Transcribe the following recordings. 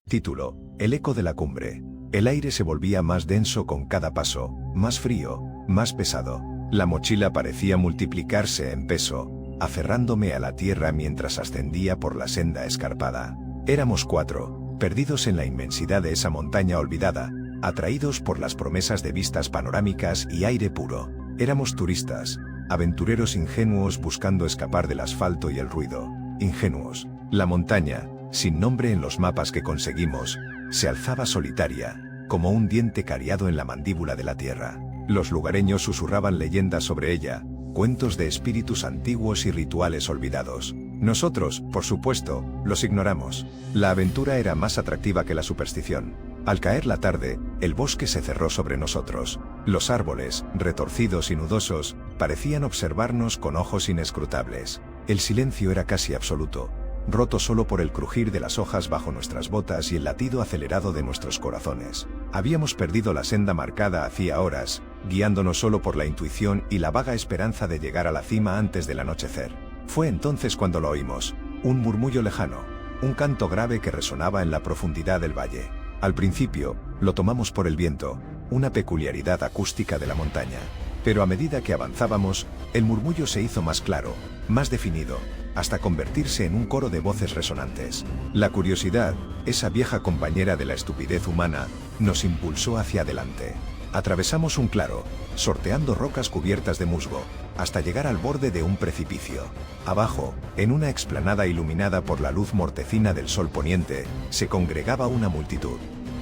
Título: El eco de la cumbre. El aire se volvía más denso con cada paso, más frío, más pesado. La mochila parecía multiplicarse en peso, aferrándome a la tierra mientras ascendía por la senda escarpada. Éramos 4, perdidos en la inmensidad de esa montaña olvidada, atraídos por las promesas de vistas panorámicas y aire puro. Éramos turistas, aventureros ingenuos buscando escapar del asfalto y el ruido. Ingenuos. La montaña, sin nombre en los mapas que conseguimos, se alzaba solitaria, como un diente cariado en la mandíbula de la tierra. Los lugareños susurraban leyendas sobre ella, cuentos de espíritus antiguos y rituales olvidados. Nosotros, por supuesto, los ignoramos. La aventura era más atractiva que la superstición. Al caer la tarde, el bosque se cerró sobre nosotros. Los árboles, retorcidos y nudosos, parecían observarnos con ojos inescrutables. El silencio era casi absoluto, roto solo por el crujir de las hojas bajo nuestras botas y el latido acelerado de nuestros corazones. Habíamos perdido la senda marcada hacía horas, guiándonos solo por la intuición y la vaga esperanza de llegar a la cima antes del anochecer. Fue entonces cuando lo oímos, un murmullo lejano, un canto grave que resonaba en la profundidad del valle. Al principio, lo tomamos por el viento, una peculiaridad acústica de la montaña. Pero a medida que avanzábamos, el murmullo se hizo más claro, más definido, hasta convertirse en un coro de voces resonantes. La curiosidad, esa vieja compañera de la estupidez humana, nos impulsó hacia adelante. Atravesamos un claro, sorteando rocas cubiertas de musgo, hasta llegar al borde de un precipicio. Abajo, en una explanada iluminada por la luz mortecina del sol poniente, se congregaba una multitud.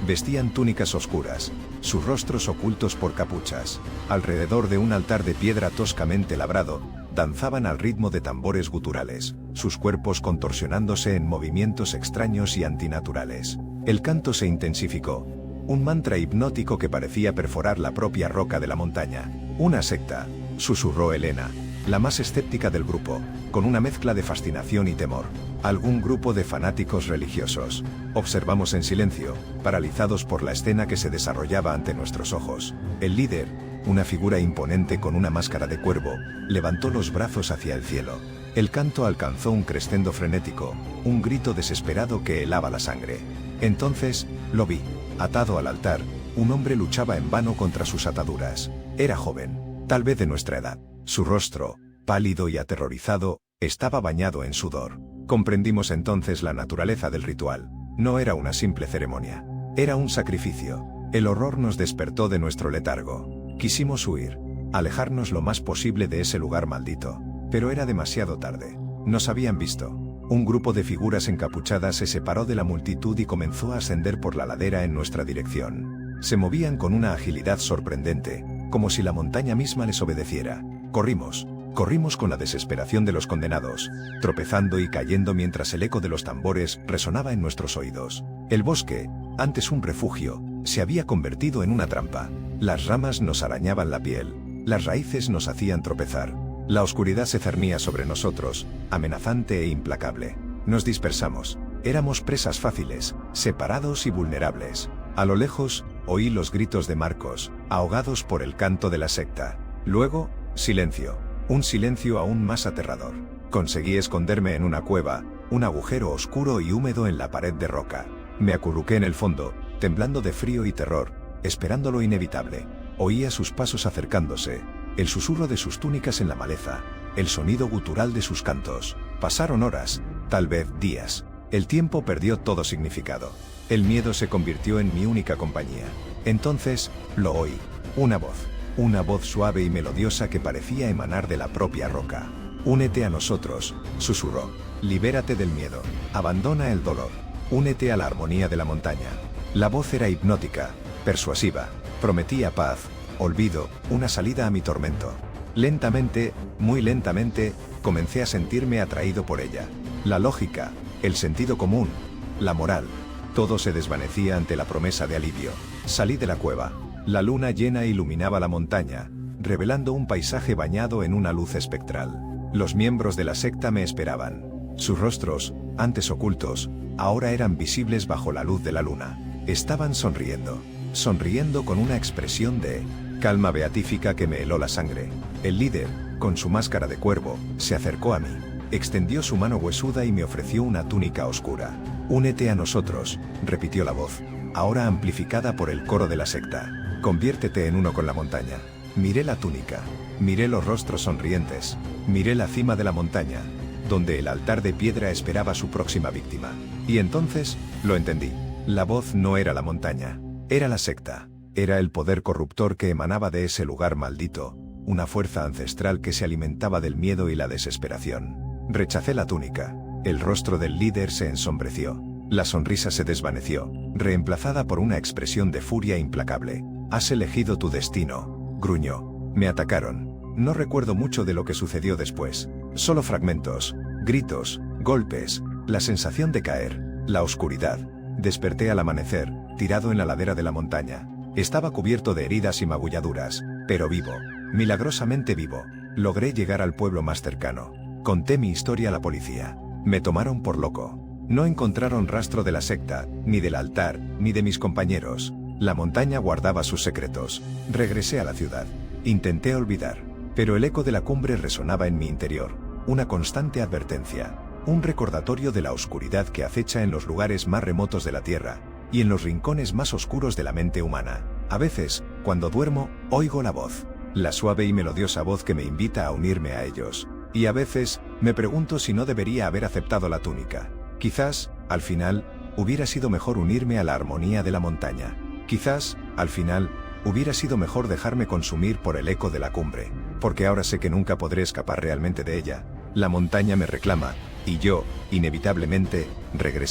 Vestían túnicas oscuras, sus rostros ocultos por capuchas. Alrededor de un altar de piedra toscamente labrado, danzaban al ritmo de tambores guturales, sus cuerpos contorsionándose en movimientos extraños y antinaturales. El canto se intensificó, un mantra hipnótico que parecía perforar la propia roca de la montaña. Una secta, susurró Elena, la más escéptica del grupo, con una mezcla de fascinación y temor. Algún grupo de fanáticos religiosos. Observamos en silencio, paralizados por la escena que se desarrollaba ante nuestros ojos. El líder, una figura imponente con una máscara de cuervo, levantó los brazos hacia el cielo. El canto alcanzó un crescendo frenético, un grito desesperado que helaba la sangre. Entonces, lo vi. Atado al altar, un hombre luchaba en vano contra sus ataduras. Era joven, tal vez de nuestra edad. Su rostro, pálido y aterrorizado, estaba bañado en sudor. Comprendimos entonces la naturaleza del ritual. No era una simple ceremonia. Era un sacrificio. El horror nos despertó de nuestro letargo. Quisimos huir, alejarnos lo más posible de ese lugar maldito. Pero era demasiado tarde. Nos habían visto. Un grupo de figuras encapuchadas se separó de la multitud y comenzó a ascender por la ladera en nuestra dirección. Se movían con una agilidad sorprendente, como si la montaña misma les obedeciera. Corrimos con la desesperación de los condenados, tropezando y cayendo mientras el eco de los tambores resonaba en nuestros oídos. El bosque, antes un refugio, se había convertido en una trampa. Las ramas nos arañaban la piel, las raíces nos hacían tropezar. La oscuridad se cernía sobre nosotros, amenazante e implacable. Nos dispersamos. Éramos presas fáciles, separados y vulnerables. A lo lejos, oí los gritos de Marcos, ahogados por el canto de la secta. Luego, silencio. Un silencio aún más aterrador. Conseguí esconderme en una cueva, un agujero oscuro y húmedo en la pared de roca. Me acurruqué en el fondo, temblando de frío y terror, esperando lo inevitable. Oía sus pasos acercándose, el susurro de sus túnicas en la maleza, el sonido gutural de sus cantos. Pasaron horas, tal vez días. El tiempo perdió todo significado. El miedo se convirtió en mi única compañía. Entonces, lo oí. Una voz suave y melodiosa que parecía emanar de la propia roca. Únete a nosotros, susurró. Libérate del miedo. Abandona el dolor. Únete a la armonía de la montaña. La voz era hipnótica, persuasiva. Prometía paz, olvido, una salida a mi tormento. Lentamente, muy lentamente, comencé a sentirme atraído por ella. La lógica, el sentido común, la moral, todo se desvanecía ante la promesa de alivio. Salí de la cueva. La luna llena iluminaba la montaña, revelando un paisaje bañado en una luz espectral. Los miembros de la secta me esperaban. Sus rostros, antes ocultos, ahora eran visibles bajo la luz de la luna. Estaban sonriendo con una expresión de calma beatífica que me heló la sangre. El líder, con su máscara de cuervo, se acercó a mí. Extendió su mano huesuda y me ofreció una túnica oscura. «Únete a nosotros», repitió la voz, ahora amplificada por el coro de la secta. «Conviértete en uno con la montaña». Miré la túnica, miré los rostros sonrientes, miré la cima de la montaña, donde el altar de piedra esperaba su próxima víctima. Y entonces, lo entendí. La voz no era la montaña, era la secta. Era el poder corruptor que emanaba de ese lugar maldito, una fuerza ancestral que se alimentaba del miedo y la desesperación. Rechacé la túnica. El rostro del líder se ensombreció. La sonrisa se desvaneció, reemplazada por una expresión de furia implacable. «Has elegido tu destino», gruñó. Me atacaron. No recuerdo mucho de lo que sucedió después. Solo fragmentos, gritos, golpes, la sensación de caer, la oscuridad. Desperté al amanecer, tirado en la ladera de la montaña. Estaba cubierto de heridas y magulladuras, pero vivo, milagrosamente vivo. Logré llegar al pueblo más cercano. Conté mi historia a la policía. Me tomaron por loco. No encontraron rastro de la secta, ni del altar, ni de mis compañeros. La montaña guardaba sus secretos. Regresé a la ciudad. Intenté olvidar, pero el eco de la cumbre resonaba en mi interior. Una constante advertencia. Un recordatorio de la oscuridad que acecha en los lugares más remotos de la tierra, y en los rincones más oscuros de la mente humana. A veces, cuando duermo, oigo la voz. La suave y melodiosa voz que me invita a unirme a ellos. Y a veces, me pregunto si no debería haber aceptado la túnica. Quizás, al final, hubiera sido mejor unirme a la armonía de la montaña. Quizás, al final, hubiera sido mejor dejarme consumir por el eco de la cumbre. Porque ahora sé que nunca podré escapar realmente de ella. La montaña me reclama, y yo, inevitablemente, regresaré.